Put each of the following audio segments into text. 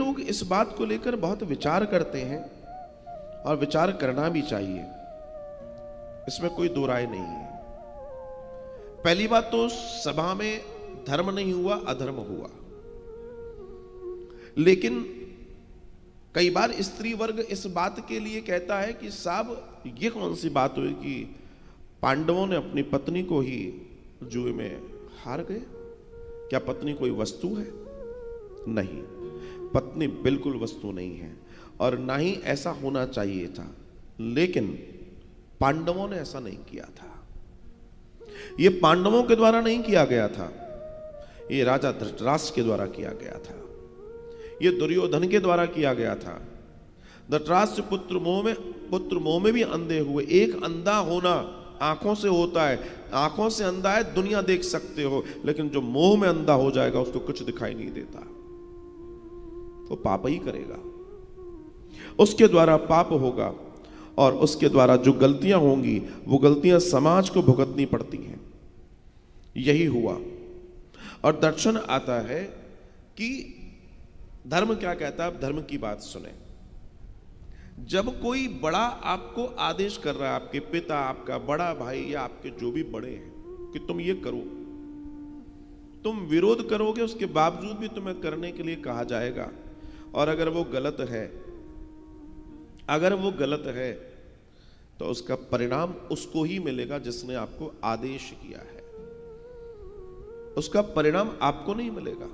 लोग इस बात को लेकर बहुत विचार करते हैं और विचार करना भी चाहिए, इसमें कोई दो राय नहीं है। पहली बात तो सभा में धर्म नहीं हुआ, अधर्म हुआ। लेकिन कई बार स्त्री वर्ग इस बात के लिए कहता है कि साहब ये कौन सी बात हुई कि पांडवों ने अपनी पत्नी को ही जुए में हार गए? क्या पत्नी कोई वस्तु है? नहीं, पत्नी बिल्कुल वस्तु नहीं है और ना ही ऐसा होना चाहिए था। लेकिन पांडवों ने ऐसा नहीं किया था। ये पांडवों के द्वारा नहीं किया गया था, ये राजा धृतराष्ट्र के द्वारा किया गया था, ये दुर्योधन के द्वारा किया गया था। धृतराष्ट्र पुत्र मोह में भी अंधे हुए। एक अंधा होना आंखों से होता है, आंखों से अंधा है, दुनिया देख सकते हो, लेकिन जो मोह में अंधा हो जाएगा उसको कुछ दिखाई नहीं देता, वो पाप ही करेगा, उसके द्वारा पाप होगा और उसके द्वारा जो गलतियां होंगी वो गलतियां समाज को भुगतनी पड़ती हैं। यही हुआ। और दर्शन आता है कि धर्म क्या कहता है। धर्म की बात सुने, जब कोई बड़ा आपको आदेश कर रहा है, आपके पिता, आपका बड़ा भाई या आपके जो भी बड़े हैं कि तुम ये करो, तुम विरोध करोगे, उसके बावजूद भी तुम्हें करने के लिए कहा जाएगा। और अगर वो गलत है तो उसका परिणाम उसको ही मिलेगा जिसने आपको आदेश किया है, उसका परिणाम आपको नहीं मिलेगा।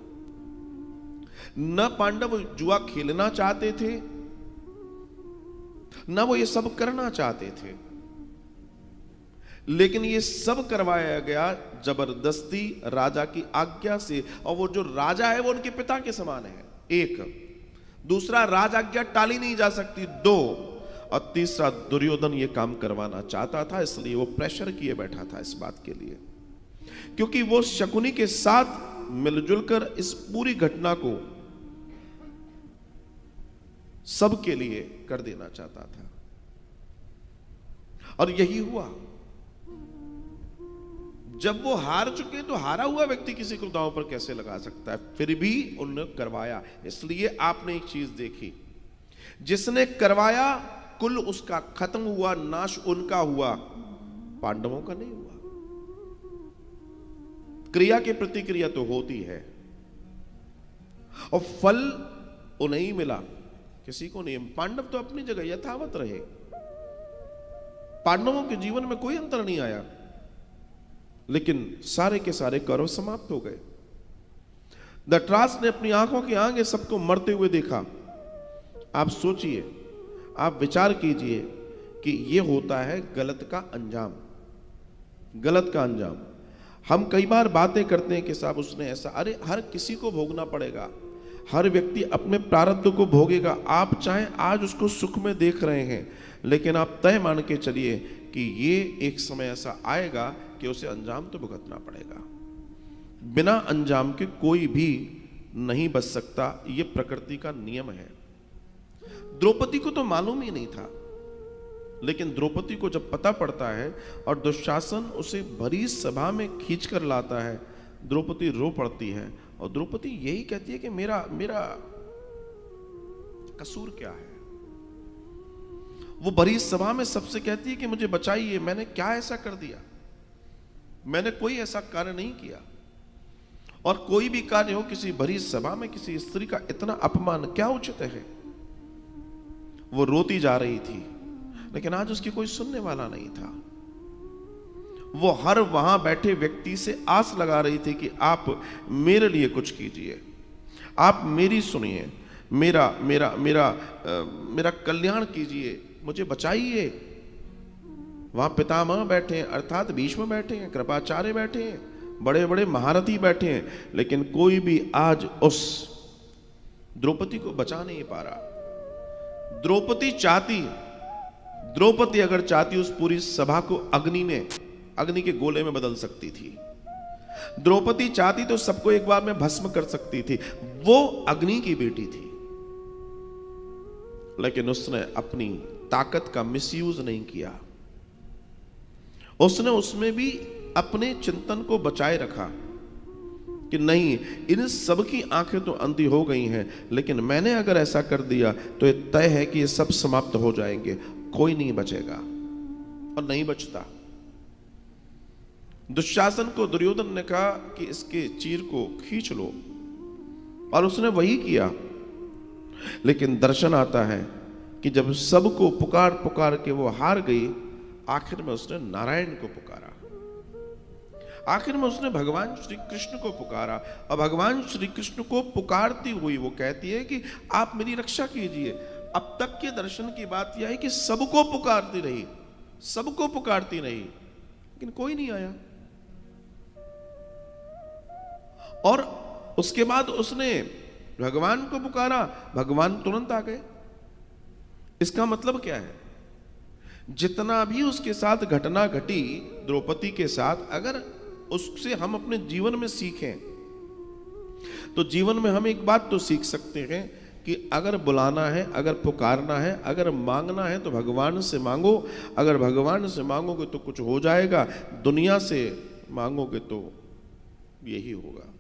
न पांडव जुआ खेलना चाहते थे, न वो ये सब करना चाहते थे, लेकिन ये सब करवाया गया जबरदस्ती राजा की आज्ञा से। और वो जो राजा है वो उनके पिता के समान है, एक। दूसरा, राज आज्ञा टाली नहीं जा सकती, दो। और तीसरा, दुर्योधन ये काम करवाना चाहता था, इसलिए वो प्रेशर किए बैठा था इस बात के लिए, क्योंकि वो शकुनी के साथ मिलजुल कर इस पूरी घटना को सबके लिए कर देना चाहता था। और यही हुआ। जब वो हार चुके तो हारा हुआ व्यक्ति किसी को दांव पर कैसे लगा सकता है? फिर भी उन्होंने करवाया। इसलिए आपने एक चीज देखी, जिसने करवाया कुल उसका खत्म हुआ, नाश उनका हुआ, पांडवों का नहीं हुआ। क्रिया की प्रतिक्रिया तो होती है और फल उन्हें ही मिला, किसी को नहीं। पांडव तो अपनी जगह यथावत रहे, पांडवों के जीवन में कोई अंतर नहीं आया, लेकिन सारे के सारे कौरव समाप्त हो गए। धृतराष्ट्र ने अपनी आंखों के आगे सबको मरते हुए देखा। आप सोचिए, आप विचार कीजिए कि यह होता है गलत का अंजाम, गलत का अंजाम। हम कई बार बातें करते हैं कि साहब उसने ऐसा, अरे हर किसी को भोगना पड़ेगा, हर व्यक्ति अपने प्रारब्ध को भोगेगा। आप चाहे आज उसको सुख में देख रहे हैं, लेकिन आप तय मान के चलिए कि ये एक समय ऐसा आएगा कि उसे अंजाम तो भुगतना पड़ेगा। बिना अंजाम के कोई भी नहीं बच सकता, ये प्रकृति का नियम है। द्रौपदी को तो मालूम ही नहीं था, लेकिन द्रौपदी को जब पता पड़ता है और दुशासन उसे भरी सभा में खींच कर लाता है, द्रौपदी रो पड़ती है और द्रौपदी यही कहती है कि मेरा कसूर क्या है। वो भरी सभा में सबसे कहती है कि मुझे बचाइए, मैंने क्या ऐसा कर दिया? मैंने कोई ऐसा कार्य नहीं किया। और कोई भी कार्य हो, किसी भरी सभा में किसी स्त्री का इतना अपमान क्या उचित है? वो रोती जा रही थी, लेकिन आज उसकी कोई सुनने वाला नहीं था। वो हर वहां बैठे व्यक्ति से आस लगा रही थी कि आप मेरे लिए कुछ कीजिए, आप मेरी सुनिए, मेरा मेरा मेरा मेरा कल्याण कीजिए, मुझे बचाइए। वहां पितामह बैठे हैं, अर्थात भीष्म बैठे हैं, कृपाचार्य बैठे हैं, बड़े बड़े महारथी बैठे हैं, लेकिन कोई भी आज उस द्रौपदी को बचा नहीं पा रहा। द्रौपदी अगर चाहती उस पूरी सभा को अग्नि के गोले में बदल सकती थी। द्रौपदी चाहती तो सबको एक बार में भस्म कर सकती थी। वो अग्नि की बेटी थी, लेकिन उसने अपनी ताकत का मिसयूज नहीं किया। उसने उसमें भी अपने चिंतन को बचाए रखा। कि नहीं, इन सब की आंखें तो अंधी हो गई हैं, लेकिन मैंने अगर ऐसा कर दिया तो ये तय है कि ये सब समाप्त हो जाएंगे, कोई नहीं बचेगा। और नहीं बचता। दुशासन को दुर्योधन ने कहा कि इसके चीर को खींच लो, और उसने वही किया। लेकिन दर्शन आता है कि जब सबको पुकार पुकार के वो हार गई, आखिर में उसने नारायण को पुकारा, आखिर में उसने भगवान श्री कृष्ण को पुकारा। और भगवान श्री कृष्ण को पुकारती हुई वो कहती है कि आप मेरी रक्षा कीजिए। अब तक के दर्शन की बात यह है कि सबको पुकारती रही, सबको पुकारती रही, लेकिन कोई नहीं आया। और उसके बाद उसने भगवान को पुकारा, भगवान तुरंत आ गए। इसका मतलब क्या है? जितना भी उसके साथ घटना घटी द्रौपदी के साथ, अगर उससे हम अपने जीवन में सीखें तो जीवन में हम एक बात तो सीख सकते हैं कि अगर बुलाना है, अगर पुकारना है, अगर मांगना है तो भगवान से मांगो। अगर भगवान से मांगोगे तो कुछ हो जाएगा, दुनिया से मांगोगे तो यही होगा।